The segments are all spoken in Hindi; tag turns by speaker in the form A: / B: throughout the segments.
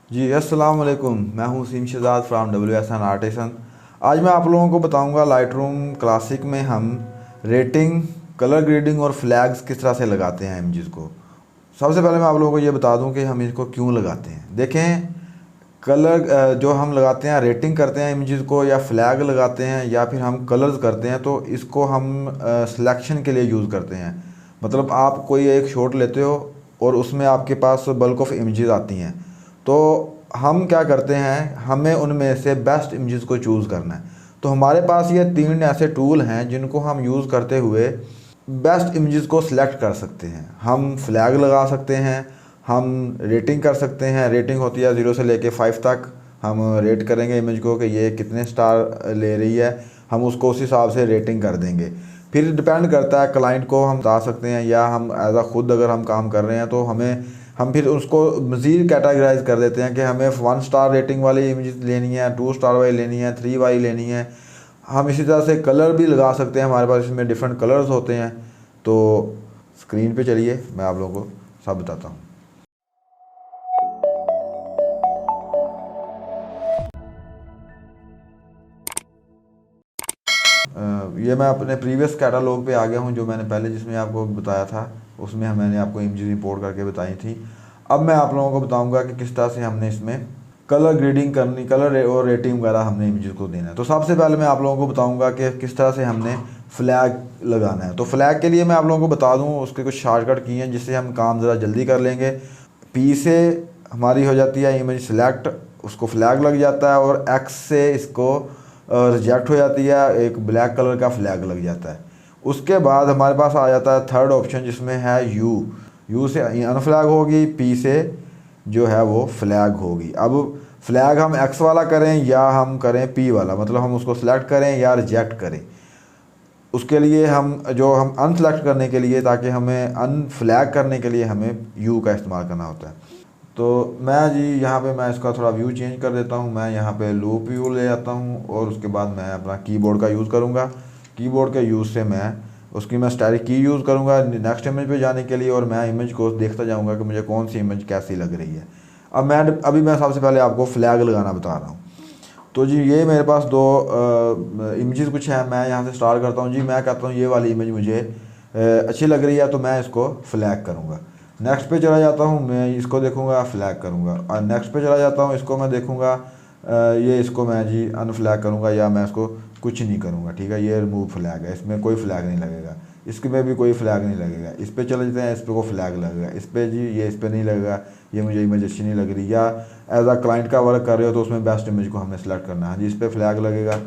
A: जी अस्सलाम वालेकुम। मैं हूँ सीम शहजाद फ्राम WSN आर्टिसन। आज मैं आप लोगों को बताऊंगा लाइट रूम क्लासिक में हम रेटिंग, कलर ग्रेडिंग और फ्लैग्स किस तरह से लगाते हैं इमेजेस को। सबसे पहले मैं आप लोगों को ये बता दूं कि हम इसको क्यों लगाते हैं। देखें, कलर जो हम लगाते हैं, रेटिंग करते हैं इमेजेस को, या फ्लैग लगाते हैं, या फिर हम कलर्स करते हैं, तो इसको हम सिलेक्शन के लिए यूज़ करते हैं। मतलब आप कोई एक शॉट लेते हो और उसमें आपके पास बल्क ऑफ इमेजेस आती हैं, तो हम क्या करते हैं, हमें उनमें से बेस्ट इमेजेस को चूज़ करना है। तो हमारे पास ये 3 ऐसे टूल हैं जिनको हम यूज़ करते हुए बेस्ट इमेजेस को सिलेक्ट कर सकते हैं। हम फ्लैग लगा सकते हैं, हम रेटिंग कर सकते हैं। रेटिंग होती है 0 से लेके 5 तक। हम रेट करेंगे इमेज को कि ये कितने स्टार ले रही है, हम उसको उस हिसाब से रेटिंग कर देंगे। फिर डिपेंड करता है, क्लाइंट को हम बता सकते हैं, या हम एज आ खुद अगर हम काम कर रहे हैं तो हम फिर उसको मज़ीद कैटेगराइज कर देते हैं कि हमें 1 स्टार रेटिंग वाली इमेज लेनी है, 2 स्टार वाली लेनी है, 3 वाली लेनी है। हम इसी तरह से कलर भी लगा सकते हैं, हमारे पास इसमें डिफरेंट कलर्स होते हैं। तो स्क्रीन पे चलिए, मैं आप लोगों को सब बताता हूँ। ये मैं अपने प्रीवियस कैटलॉग पे आ गया हूँ, जो मैंने पहले जिसमें आपको बताया था, उसमें मैंने आपको इमेजेस इंपोर्ट करके बताई थी। अब मैं आप लोगों को बताऊंगा कि किस तरह से हमने इसमें कलर ग्रेडिंग करनी, कलर और रेटिंग वगैरह हमने इमेजेस को देना है। तो सबसे पहले मैं आप लोगों को बताऊंगा कि किस तरह से हमने फ्लैग लगाना है। तो फ्लैग के लिए मैं आप लोगों को बता दूँ, उसके कुछ शॉर्टकट की हैं जिससे हम काम ज़रा जल्दी कर लेंगे। पी से हमारी हो जाती है इमेज सिलेक्ट, उसको फ्लैग लग जाता है, और एक्स से इसको रिजेक्ट हो जाती है, एक ब्लैक कलर का फ्लैग लग जाता है। उसके बाद हमारे पास आ जाता है थर्ड ऑप्शन जिसमें है यू से अनफ्लैग होगी, पी से जो है वो फ्लैग होगी। अब फ्लैग हम एक्स वाला करें या हम करें पी वाला, मतलब हम उसको सिलेक्ट करें या रिजेक्ट करें, उसके लिए हम अनसेलेक्ट करने के लिए, ताकि हमें अनफ्लैग करने के लिए हमें यू का इस्तेमाल करना होता है। तो मैं जी यहाँ पे मैं इसका थोड़ा व्यू चेंज कर देता हूँ। मैं यहाँ पे लूप व्यू ले आता हूँ, और उसके बाद मैं अपना कीबोर्ड का यूज़ करूँगा। कीबोर्ड के यूज़ से मैं स्टाइल की यूज़ करूँगा नेक्स्ट इमेज पे जाने के लिए, और मैं इमेज को देखता जाऊँगा कि मुझे कौन सी इमेज कैसी लग रही है। अभी मैं सबसे पहले आपको फ्लैग लगाना बता रहा हूँ। तो जी ये मेरे पास दो इमेजेस कुछ हैं। मैं यहाँ से स्टार्ट करता हूँ जी। मैं कहता हूँ ये वाली इमेज मुझे अच्छी लग रही है, तो मैं इसको फ्लैग करूँगा। नेक्स्ट पे चला जाता हूँ, मैं इसको देखूँगा, फ्लैग करूँगा। और नेक्स्ट पे चला जाता हूँ, इसको मैं देखूँगा, ये इसको मैं जी अनफ्लैग करूँगा, या मैं इसको कुछ नहीं करूँगा। ठीक है, ये रिमूव फ्लैग है, इसमें कोई फ्लैग नहीं लगेगा, इसमें भी कोई फ्लैग नहीं लगेगा। इस पर चले जाते हैं, इस पर को फ्लैग लगेगा, इस पर जी ये इस पर नहीं लगेगा, ये मुझे इमेज अच्छी नहीं लग रही। या एज आ क्लाइंट का वर्क कर रहे हो तो उसमें बेस्ट इमेज को हमने सेलेक्ट करना है जी। इस पर फ्लैग लगेगा,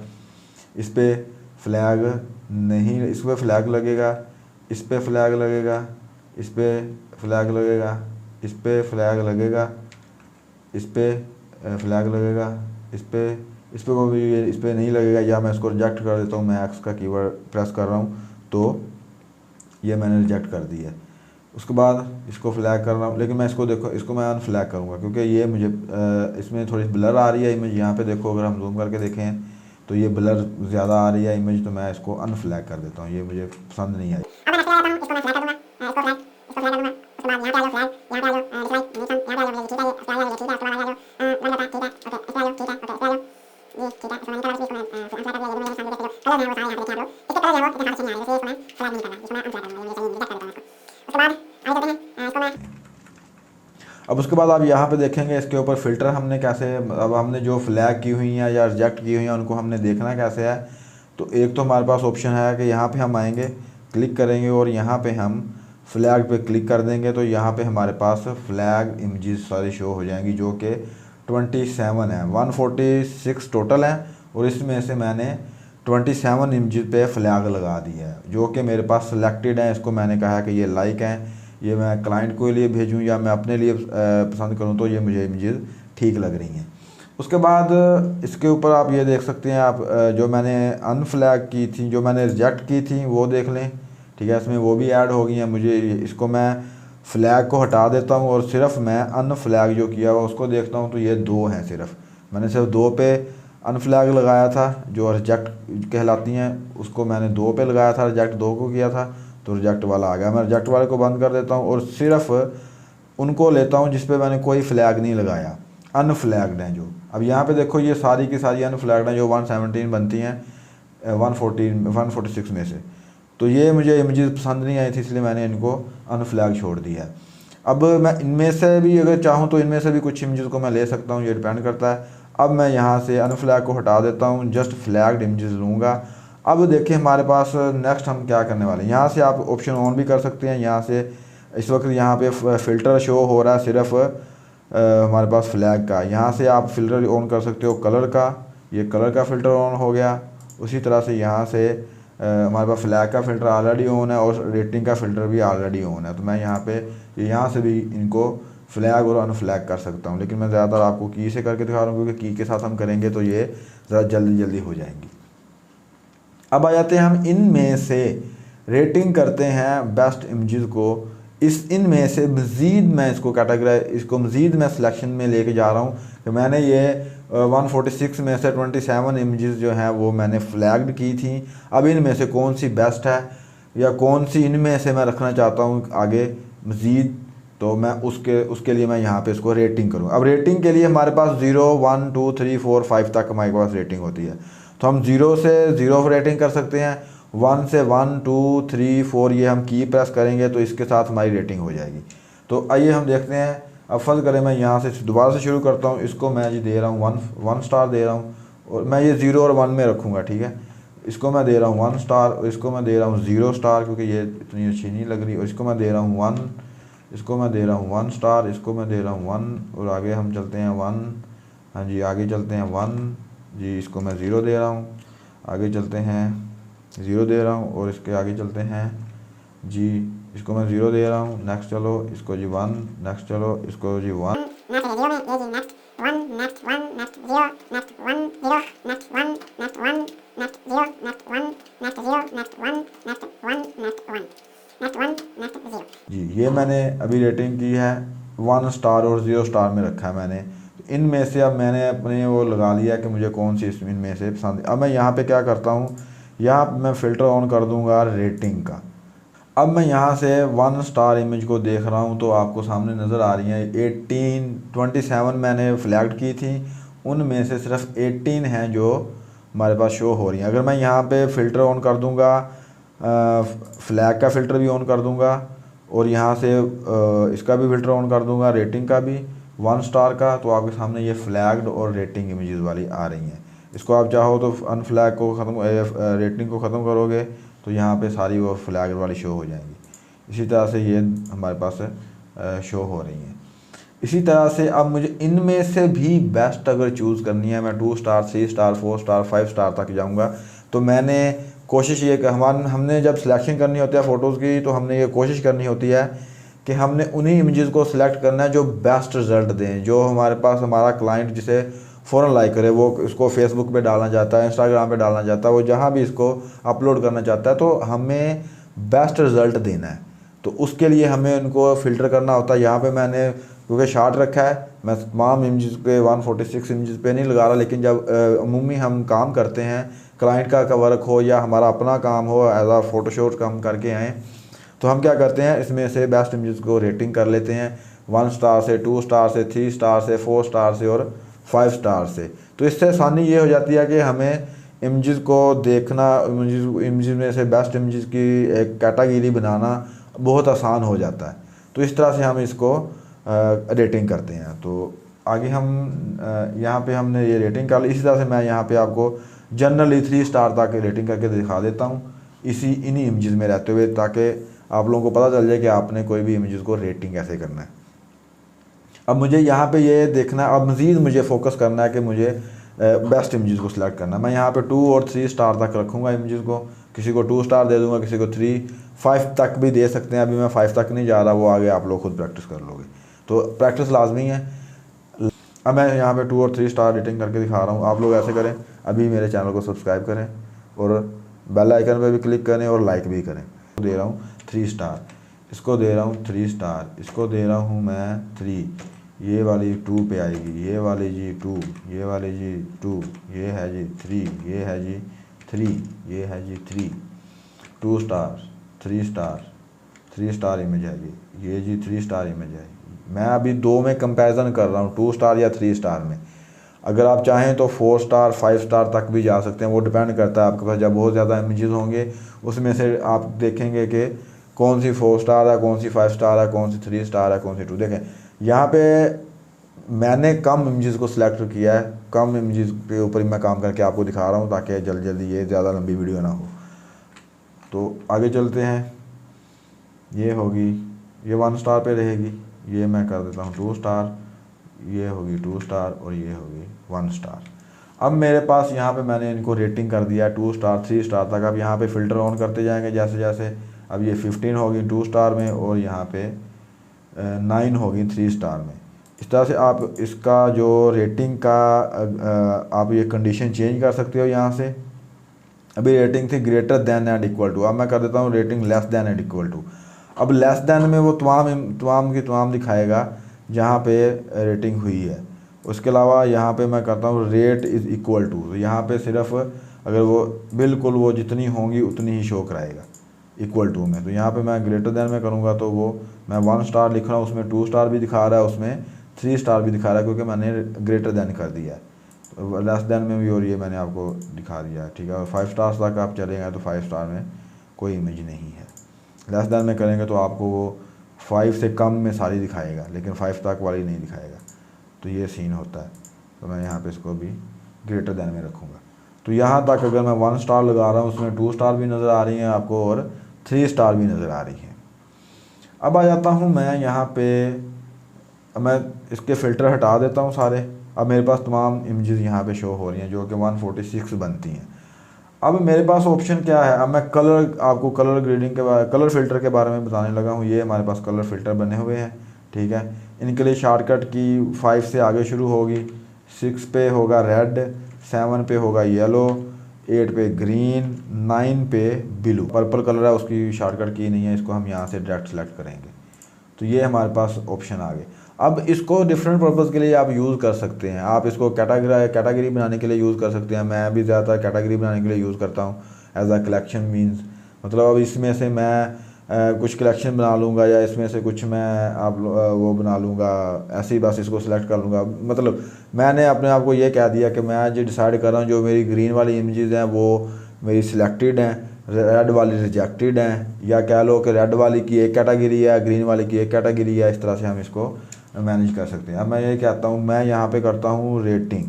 A: इस पर फ्लैग नहीं, इस पर फ्लैग लगेगा, इस पर फ्लैग लगेगा, इस पर फ्लैग लगेगा, इस पर फ्लैग लगेगा, इस पर फ्लैग लगेगा, इस पर को भी इस पर नहीं लगेगा, या मैं इसको रिजेक्ट कर देता हूँ। मैं एक्स का कीवर्ड प्रेस कर रहा हूँ, तो ये मैंने रिजेक्ट कर दी है। उसके बाद इसको फ्लैग कर रहा हूँ, लेकिन मैं इसको देखो, इसको मैं अनफ्लैग करूँगा, क्योंकि ये मुझे इसमें थोड़ी ब्लर आ रही है इमेज। यहाँ पे देखो, अगर हम जूम करके देखें तो ये ब्लर ज़्यादा आ रही है इमेज, तो मैं इसको अनफ्लैग कर देता हूँ, ये मुझे पसंद नहीं आई। अब उसके बाद आप यहाँ पे देखेंगे, इसके ऊपर फ़िल्टर हमने कैसे, अब हमने जो फ्लैग की हुई हैं या रिजेक्ट की हुई हैं उनको हमने देखना कैसे है। तो एक तो हमारे पास ऑप्शन है कि यहाँ पे हम आएंगे, क्लिक करेंगे, और यहाँ पे हम फ्लैग पे क्लिक कर देंगे, तो यहाँ पे हमारे पास फ्लैग इमेजेस सारी शो हो जाएंगी, जो कि 27 है। 146 टोटल है, और इसमें से मैंने 27 इमेजेस पे फ्लैग लगा दी है, जो कि मेरे पास सिलेक्टेड है। इसको मैंने कहा कि ये लाइक हैं, ये मैं क्लाइंट के लिए भेजूँ या मैं अपने लिए पसंद करूँ, तो ये मुझे इमेजेस ठीक लग रही हैं। उसके बाद इसके ऊपर आप ये देख सकते हैं, आप जो मैंने अनफ्लैग की थी, जो मैंने रिजेक्ट की थी, वो देख लें। ठीक है, इसमें वो भी ऐड हो गई हैं। मुझे इसको मैं फ्लैग को हटा देता हूँ, और सिर्फ मैं अनफ्लैग जो किया हुआ उसको देखता हूँ, तो ये 2 हैं सिर्फ। मैंने सिर्फ 2 पे अनफ्लैग लगाया था, जो रिजेक्ट कहलाती हैं, उसको मैंने 2 पे लगाया था, रिजेक्ट 2 को किया था, तो रिजेक्ट वाला आ गया। मैं रिजेक्ट वाले को बंद कर देता हूँ, और सिर्फ उनको लेता हूँ जिस पे मैंने कोई फ्लैग नहीं लगाया। अनफ्लैग्ड हैं जो। अब यहाँ पे देखो ये सारी की सारी अनफ्लैग्ड हैं जो 117 बनती हैं 146 में से। तो ये मुझे इमेजेस पसंद नहीं आई थी, इसलिए मैंने इनको अनफ्लैग छोड़ दिया है। अब मैं इनमें से भी अगर चाहूँ तो इनमें से भी कुछ इमेजेस को मैं ले सकता हूँ, ये डिपेंड करता है। अब मैं यहाँ से अनफ्लैग को हटा देता हूँ, जस्ट फ्लैग्ड इमेजेस लूँगा। अब देखिए हमारे पास नेक्स्ट हम क्या करने वाले हैं। यहाँ से आप ऑप्शन ऑन भी कर सकते हैं। यहाँ से इस वक्त यहाँ पे फ़िल्टर शो हो रहा है सिर्फ हमारे पास फ्लैग का। यहाँ से आप फ़िल्टर ऑन कर सकते हो कलर का, ये कलर का फ़िल्टर ऑन हो गया। उसी तरह से यहाँ से हमारे पास फ्लैग का फ़िल्टर ऑलरेडी ऑन है और रेटिंग का फ़िल्टर भी ऑलरेडी ऑन है। तो मैं यहाँ से भी इनको फ्लैग और अनफ्लैग कर सकता हूँ, लेकिन मैं ज़्यादातर आपको की से करके दिखा रहा हूँ, क्योंकि की के साथ हम करेंगे तो ये ज़रा जल्दी हो जाएंगी। अब आ जाते हैं हम इनमें से रेटिंग करते हैं बेस्ट इमेजेस को। इनमें से मज़ीद मैं इसको मज़ीद मैं सिलेक्शन में लेके जा रहा हूँ कि मैंने ये 146 में से 27 इमेजेस जो हैं वो मैंने फ्लैग्ड की थी। अब इनमें से कौन सी बेस्ट है या कौन सी इनमें से मैं रखना चाहता हूँ आगे मज़ीद, तो मैं उसके लिए मैं यहाँ पे इसको रेटिंग करूँ। अब रेटिंग के लिए हमारे पास 0 1 2 3 4 5 तक हमारे पास रेटिंग होती है। तो हम 0 से 0 रेटिंग कर सकते हैं, 1 से 1 2 3 4 ये हम की प्रेस करेंगे तो इसके साथ हमारी रेटिंग हो जाएगी। तो आइए हम देखते हैं। अब फर्ज करें मैं यहाँ से दोबारा से शुरू करता हूँ। इसको मैं जी दे रहा हूँ 1 स्टार दे रहा हूँ, और मैं ये 0 और 1 में रखूँगा, ठीक है। इसको मैं दे रहा हूँ 1 स्टार, और इसको मैं दे रहा हूँ 0 स्टार क्योंकि ये इतनी अच्छी नहीं लग रही। और इसको मैं दे रहा हूँ 1, इसको मैं दे रहा हूँ 1 स्टार, इसको मैं दे रहा हूँ 1, और आगे हम चलते हैं 1, हाँ जी आगे चलते हैं 1 जी, इसको मैं 0 दे रहा हूँ। आगे चलते हैं 0 दे रहा हूँ, और इसके आगे चलते हैं जी, इसको मैं 0 दे रहा हूँ। नेक्स्ट चलो इसको जी 1, नेक्स्ट चलो इसको जी 1, जी ये मैंने अभी रेटिंग की है 1 स्टार और 0 स्टार में रखा है मैंने। इनमें से अब मैंने अपने वो लगा लिया कि मुझे कौन सी इनमें से पसंद है। अब मैं यहाँ पे क्या करता हूँ, यहाँ मैं फ़िल्टर ऑन कर दूँगा रेटिंग का। अब मैं यहाँ से 1 स्टार इमेज को देख रहा हूँ तो आपको सामने नज़र आ रही है 27 मैंने फ्लैग्ड की थी, उनमें से सिर्फ 18 हैं जो हमारे पास शो हो रही हैं। अगर मैं यहाँ पे फ़िल्टर ऑन कर दूँगा, फ्लैग का फ़िल्टर भी ऑन कर दूँगा, और यहाँ से इसका भी फ़िल्टर ऑन कर दूँगा, रेटिंग का भी 1 स्टार का, तो आपके सामने ये फ्लैग्ड और रेटिंग इमेजेस वाली आ रही हैं। इसको आप चाहो तो अनफ्लैग को ख़त्म, रेटिंग को ख़त्म करोगे तो यहाँ पे सारी वो फ्लैग वाली शो हो जाएंगी। इसी तरह से ये हमारे पास शो हो रही हैं। इसी तरह से अब मुझे इनमें से भी बेस्ट अगर चूज़ करनी है, मैं 2 स्टार 3 स्टार 4 स्टार 5 स्टार तक जाऊँगा। तो मैंने कोशिश ये हमने जब सिलेक्शन करनी होती है फ़ोटोज़ की, तो हमने ये कोशिश करनी होती है कि हमने उन्हीं इमेजेस को सिलेक्ट करना है जो बेस्ट रिज़ल्ट दें, जो हमारे पास हमारा क्लाइंट जिसे फ़ौरन लाइक करे, वो इसको फेसबुक पे डालना चाहता है, इंस्टाग्राम पे डालना चाहता है, वो जहाँ भी इसको अपलोड करना चाहता है, तो हमें बेस्ट रिज़ल्ट देना है। तो उसके लिए हमें उनको फ़िल्टर करना होता है। यहाँ पे मैंने क्योंकि शार्ट रखा है, मैं तमाम इमेजेस पे 146 इमेजेस पे नहीं लगा रहा, लेकिन जब अमूमी हम काम करते हैं, क्लाइंट का वर्क हो या हमारा अपना काम हो, एज आ फ़ोटोशूट काम करके आएँ, तो हम क्या करते हैं, इसमें से बेस्ट इमेजेस को रेटिंग कर लेते हैं 1 स्टार से, 2 स्टार से, 3 स्टार से, 4 स्टार से और 5 स्टार से। तो इससे आसानी ये हो जाती है कि हमें इमेजेस को देखना, इमेजेस में से बेस्ट इमेजेस की एक कैटेगरी बनाना बहुत आसान हो जाता है। तो इस तरह से हम इसको रेटिंग करते हैं। तो आगे हम यहाँ पे हमने ये रेटिंग कर ली। इसी तरह से मैं यहाँ पे आपको जनरली 3 स्टार तक रेटिंग करके दिखा देता हूँ इन्हीं इमेजेस में रहते हुए, ताकि आप लोगों को पता चल जाए कि आपने कोई भी इमेजेस को रेटिंग कैसे करना है। अब मुझे यहाँ पे ये देखना है, अब मज़ीद मुझे फोकस करना है कि मुझे बेस्ट इमेजेस को सिलेक्ट करना है। मैं यहाँ पे 2 और 3 स्टार तक रखूँगा इमेजेस को, किसी को 2 स्टार दे दूँगा, किसी को 3, 5 तक भी दे सकते हैं। अभी मैं 5 तक नहीं जा रहा, वो आगे आप लोग खुद प्रैक्टिस कर लोगे, तो प्रैक्टिस लाजमी है। अब मैं यहाँ पे 2 और 3 स्टार रेटिंग करके दिखा रहा हूँ, आप लोग ऐसे करें। अभी मेरे चैनल को सब्सक्राइब करें और बेल आइकन पे भी क्लिक करें और लाइक भी करें। दे रहा हूँ 3 स्टार, इसको दे रहा हूँ 3 स्टार, इसको दे रहा हूँ मैं 3, ये वाली 2 पे आएगी, ये वाली जी 2, ये वाली जी 2, ये है जी 3, ये है जी 3, ये है जी 3, 2 स्टार, 3 स्टार, 3 स्टार इमेज आएगी, ये जी 3 स्टार इमेज है, मैं अभी 2 में कंपैरिजन कर रहा हूँ, 2 स्टार या 3 स्टार में। अगर आप चाहें तो 4 स्टार 5 स्टार तक भी जा सकते हैं, वो डिपेंड करता है आपके पास जब बहुत ज़्यादा इमेजेस होंगे उसमें से आप देखेंगे कि कौन सी 4 स्टार है, कौन सी 5 स्टार है, कौन सी 3 स्टार है, कौन सी 2। देखें यहाँ पे मैंने कम इमेजेस को सिलेक्ट किया है, कम इमेजेस के ऊपर मैं काम करके आपको दिखा रहा हूँ ताकि जल्दी जल्दी ये ज़्यादा लंबी वीडियो ना हो। तो आगे चलते हैं। ये होगी, ये 1 स्टार पे रहेगी, ये मैं कर देता हूँ 2 स्टार, ये होगी 2 स्टार और ये होगी 1 स्टार। अब मेरे पास यहाँ पे मैंने इनको रेटिंग कर दिया 2 स्टार 3 स्टार तक। अब यहाँ पे फ़िल्टर ऑन करते जाएंगे जैसे जैसे। अब ये 15 होगी 2 स्टार में और यहाँ पे 9 होगी 3 स्टार में। इस तरह से आप इसका जो रेटिंग का आप ये कंडीशन चेंज कर सकते हो यहाँ से। अभी रेटिंग थी greater than and equal to, अब मैं कर देता हूँ rating less than and equal to. अब लेस देन में वो तमाम की तमाम दिखाएगा जहाँ पे रेटिंग हुई है। उसके अलावा यहाँ पे मैं करता हूँ रेट इज़ इक्वल टू, तो यहाँ पे सिर्फ अगर वो बिल्कुल वो जितनी होंगी उतनी ही शो कराएगा इक्वल टू में। तो यहाँ पे मैं ग्रेटर देन में करूँगा तो वो मैं 1 स्टार लिख रहा हूँ, उसमें 2 स्टार भी दिखा रहा है, उसमें 3 स्टार भी दिखा रहा है क्योंकि मैंने ग्रेटर देन कर दिया है। तो लेस देन में भी और ये मैंने आपको दिखा दिया है, ठीक है। और 5 स्टार्स तक आप चलेंगे तो 5 स्टार में कोई इमेज नहीं है। लेस देन में करेंगे तो आपको वो 5 से कम में सारी दिखाएगा लेकिन 5 तक वाली नहीं दिखाएगा। तो ये सीन होता है। तो मैं यहाँ पे इसको भी ग्रेटर देन में रखूँगा। तो यहाँ तक अगर मैं 1 स्टार लगा रहा हूँ उसमें 2 स्टार भी नज़र आ रही हैं आपको और 3 स्टार भी नज़र आ रही हैं। अब आ जाता हूँ मैं यहाँ पे, मैं इसके फ़िल्टर हटा देता हूँ सारे। अब मेरे पास तमाम इमेजेस यहाँ पे शो हो रही हैं जो कि 146 बनती हैं। अब मेरे पास ऑप्शन क्या है, अब मैं आपको कलर ग्रेडिंग के बारे कलर फ़िल्टर के बारे में बताने लगा हूँ। ये हमारे पास कलर फ़िल्टर बने हुए हैं, ठीक है। इनके लिए शॉर्टकट की 5 से आगे शुरू होगी, 6 पे होगा रेड, 7 पे होगा येलो, 8 पे ग्रीन, 9 पे ब्लू। पर्पल कलर है उसकी शॉर्टकट की नहीं है, इसको हम यहाँ से डायरेक्ट सेलेक्ट करेंगे। तो ये हमारे पास ऑप्शन आ गए। अब इसको डिफरेंट पर्पज़ के लिए आप यूज़ कर सकते हैं। आप इसको कैटेगरी बनाने के लिए यूज़ कर सकते हैं। मैं भी ज़्यादातर कैटेगरी बनाने के लिए यूज़ करता हूँ एज अ कलेक्शन मीन्स। मतलब अब इसमें से मैं कुछ कलेक्शन बना लूँगा या इसमें से कुछ मैं वो बना लूँगा, ऐसे ही बस इसको सिलेक्ट कर लूँगा। मतलब मैंने अपने आप को ये कह दिया कि मैं जो डिसाइड कर रहा हूँ जो मेरी ग्रीन वाली इमेजेस हैं वो मेरी सिलेक्टेड हैं, रेड वाली रिजेक्टेड हैं, या कह लो कि रेड वाली की एक कैटेगरी है, ग्रीन वाली की एक कैटेगरी है। इस तरह से हम इसको मैनेज कर सकते हैं। अब मैं ये कहता हूँ, मैं यहाँ पे करता हूँ रेटिंग,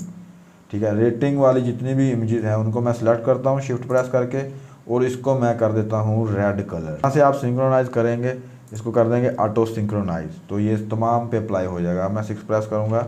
A: ठीक है। रेटिंग वाली जितनी भी इमेजेस हैं उनको मैं सिलेक्ट करता हूँ शिफ्ट प्रेस करके और इसको मैं कर देता हूँ रेड कलर। यहाँ से आप सिंक्रोनाइज करेंगे, इसको कर देंगे ऑटो सिंक्रोनाइज, तो ये तमाम पे अप्लाई हो जाएगा। मैं 6 प्रेस करूँगा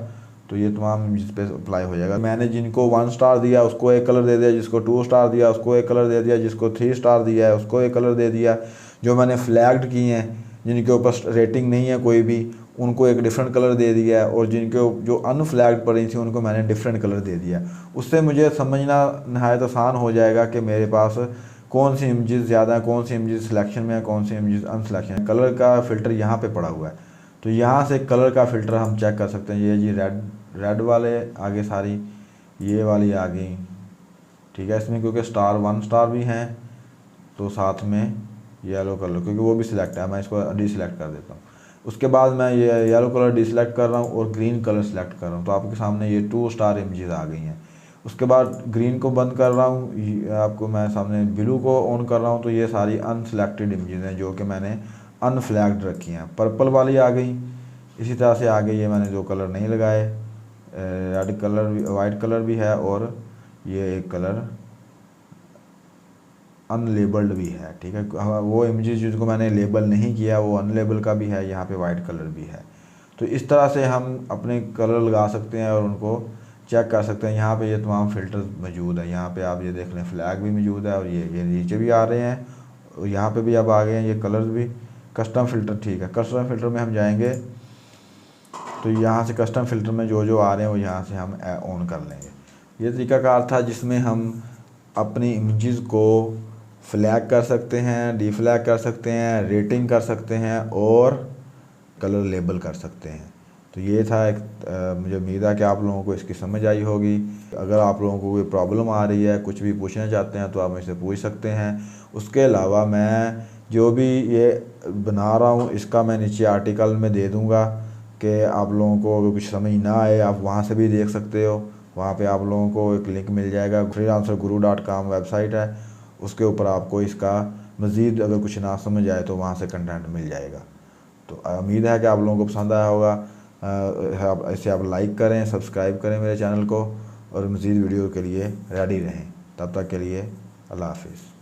A: तो ये तमाम इमेजेस पे अप्लाई हो जाएगा। मैंने जिनको 1 स्टार दिया उसको एक कलर दे दिया, जिसको 2 स्टार दिया उसको एक कलर दे दिया, जिसको 3 स्टार दिया है उसको एक कलर दे दिया। जो मैंने फ्लैग्ड किए हैं जिनके ऊपर रेटिंग नहीं है कोई भी, उनको एक डिफरेंट कलर दे दिया है, और जिनके जो अनफ्लैग्ड पड़ी थी उनको मैंने डिफरेंट कलर दे दिया। उससे मुझे समझना नहायत आसान हो जाएगा कि मेरे पास कौन सी इमेजेस ज़्यादा है, कौन सी इमेजेस सिलेक्शन में है, कौन सी इमेजेस अनसिलेक्शन है। कलर का फ़िल्टर यहाँ पे पड़ा हुआ है, तो यहाँ से कलर का फ़िल्टर हम चेक कर सकते हैं। ये जी रेड वाले आगे सारी, ये वाली आ गई, ठीक है। इसमें क्योंकि स्टार 1 स्टार भी हैं तो साथ में येलो कलर क्योंकि वो भी सिलेक्ट है, मैं इसको डिसलेक्ट कर देता हूँ। उसके बाद मैं ये येलो कलर डिसलेक्ट कर रहा हूँ और ग्रीन कलर सेलेक्ट कर रहा हूँ, तो आपके सामने ये 2 स्टार इमेजेस आ गई हैं। उसके बाद ग्रीन को बंद कर रहा हूँ, आपको मैं सामने ब्लू को ऑन कर रहा हूँ, तो ये सारी अनसिलेक्टेड इमेजेस हैं जो कि मैंने अनफ्लैग्ड रखी हैं। पर्पल वाली आ गई, इसी तरह से आ गई ये मैंने जो कलर नहीं लगाए, रेड कलर भी, वाइट कलर भी है, और ये एक कलर अनलेबल्ड भी है, ठीक है। वो इमेजेस जिसको मैंने लेबल नहीं किया वो अनलेबल का भी है, यहाँ पे वाइट कलर भी है। तो इस तरह से हम अपने कलर लगा सकते हैं और उनको चेक कर सकते हैं। यहाँ पे ये तमाम फ़िल्टर्स मौजूद है। यहाँ पे आप ये देख लें फ्लैग भी मौजूद है और ये नीचे भी आ रहे हैं और यहाँ पे भी अब आ गए हैं ये कलर्स भी। कस्टम फ़िल्टर, ठीक है। कस्टम फ़िल्टर में हम जाएंगे तो यहाँ से कस्टम फ़िल्टर में जो आ रहे हैं वो यहाँ से हम ऑन कर लेंगे। ये तरीकाकार था जिसमें हम अपनी इमेजेस को फ्लैग कर सकते हैं, डीफ्लैग कर सकते हैं, रेटिंग कर सकते हैं और कलर लेबल कर सकते हैं। तो ये था एक मुझे उम्मीद है कि आप लोगों को इसकी समझ आई होगी। अगर आप लोगों को कोई प्रॉब्लम आ रही है, कुछ भी पूछना चाहते हैं तो आप मुझसे पूछ सकते हैं। उसके अलावा मैं जो भी ये बना रहा हूँ इसका मैं नीचे आर्टिकल में दे दूँगा कि आप लोगों को अगर कुछ समझ ना आए आप वहाँ से भी देख सकते हो। वहाँ पे आप लोगों को एक लिंक मिल जाएगा, freelancerguru.com वेबसाइट है, उसके ऊपर आपको इसका मज़ीद अगर कुछ ना समझ आए तो वहाँ से कंटेंट मिल जाएगा। तो उम्मीद है कि आप लोगों को पसंद आया होगा। इसे आप लाइक करें, सब्सक्राइब करें मेरे चैनल को, और मज़ीद वीडियो के लिए रेडी रहें। तब तक के लिए अल्लाह हाफिज़।